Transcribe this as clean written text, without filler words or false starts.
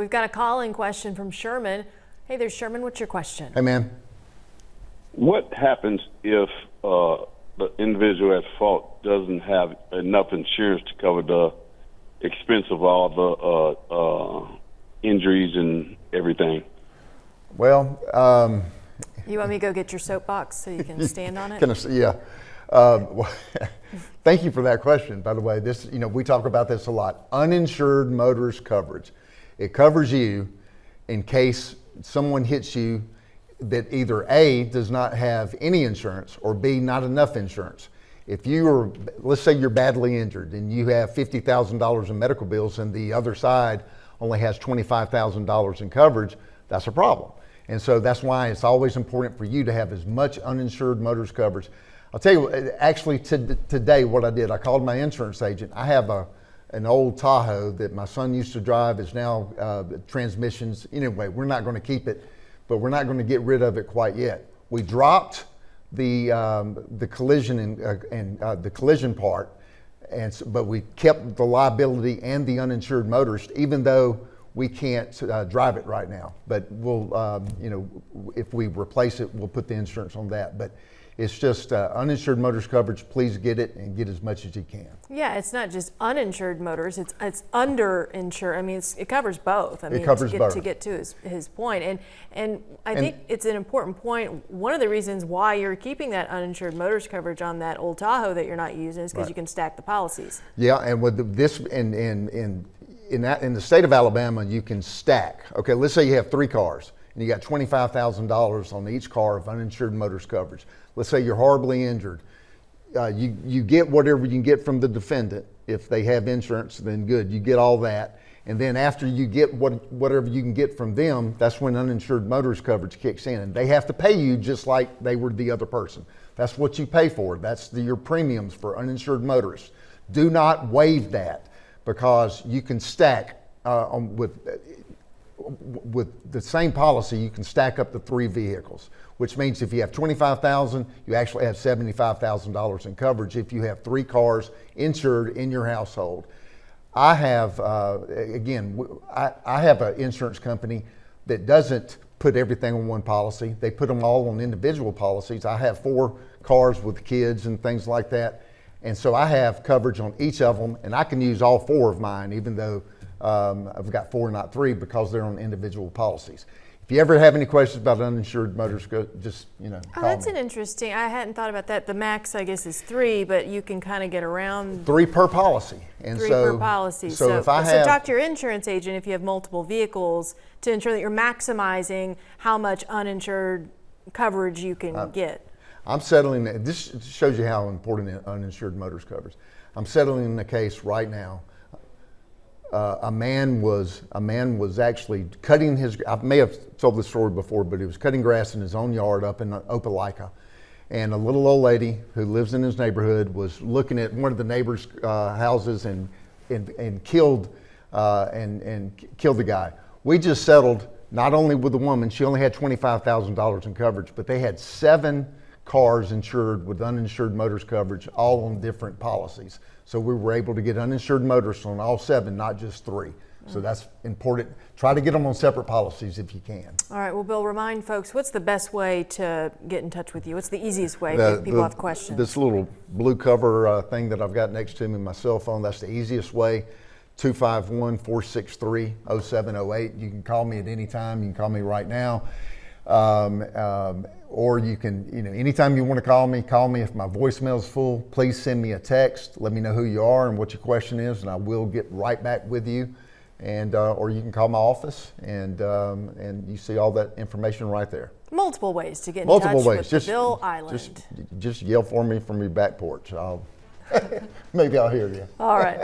we've got a call-in question from Sherman. Hey there, Sherman. What's your question? Hey, man. What happens if the individual at fault doesn't have enough insurance to cover the expense of all the injuries and everything? Well, You want me to go get your soapbox so you can stand on it? Yeah. Thank you for that question. By the way, this, we talk about this a lot. Uninsured motorist coverage. It covers you in case someone hits you that either A, does not have any insurance, or B, not enough insurance. If you are, let's say you're badly injured and you have $50,000 in medical bills and the other side only has $25,000 in coverage, that's a problem. And so that's why it's always important for you to have as much uninsured motorist coverage. I'll tell you, actually today what I did, I called my insurance agent. I have an old Tahoe that my son used to drive. It's now transmissions. Anyway, we're not going to keep it, but we're not going to get rid of it quite yet. We dropped the collision and the collision part, but we kept the liability and the uninsured motorist, even though we can't drive it right now. But we'll, if we replace it, we'll put the insurance on that. But it's just uninsured motorist coverage. Please get it and get as much as you can. Yeah, it's not just uninsured motorists, it's underinsured. I mean, it covers both. I mean, it covers both. To get to his point. And I think it's an important point. One of the reasons why you're keeping that uninsured motorist coverage on that old Tahoe that you're not using is because you can stack the policies. Yeah, and with this, in the state of Alabama, you can stack. Okay, let's say you have 3 cars and you got $25,000 on each car of uninsured motorist coverage. Let's say you're horribly injured. You get whatever you can get from the defendant. If they have insurance, then good, you get all that. And then after you get whatever you can get from them, that's when uninsured motorist coverage kicks in. And they have to pay you just like they were the other person. That's what you pay for. That's your premiums for uninsured motorists. Do not waive that, because you can stack with the same policy. You can stack up to 3 vehicles, which means if you have $25,000, you actually have $75,000 in coverage if you have 3 cars insured in your household. I have, I have an insurance company that doesn't put everything on one policy. They put them all on individual policies. I have 4 cars with kids and things like that. And so I have coverage on each of them, and I can use all 4 of mine, even though I've got 4, not 3, because they're on individual policies. If you ever have any questions about uninsured motorists, just call that's me. An interesting. I hadn't thought about that. The max, I guess, is 3, but you can kind of get around 3 per policy. And 3 per policy. So if I have, talk to your insurance agent if you have multiple vehicles to ensure that you're maximizing how much uninsured coverage you can get. I'm settling. This shows you how important uninsured motorist coverage. I'm settling in the case right now. A man was actually cutting his. I may have told this story before, but he was cutting grass in his own yard up in Opelika, and a little old lady who lives in his neighborhood was looking at one of the neighbors' houses and killed killed the guy. We just settled not only with the woman; she only had $25,000 in coverage, but they had 7 cars insured with uninsured motorist coverage, all on different policies. So we were able to get uninsured motorists on all 7, not just 3. So that's important. Try to get them on separate policies if you can. All right, well, Bill, remind folks, what's the best way to get in touch with you? What's the easiest way if people have questions? This little blue cover thing that I've got next to me, my cell phone, that's the easiest way. 251-463-0708. You can call me at any time. You can call me right now. Or you can, anytime you want to call me if my voicemail is full. Please send me a text. Let me know who you are and what your question is, and I will get right back with you. And or you can call my office, and you see all that information right there. Multiple ways to get in touch with Bill Island. Just yell for me from your back porch. Maybe I'll hear you. All right.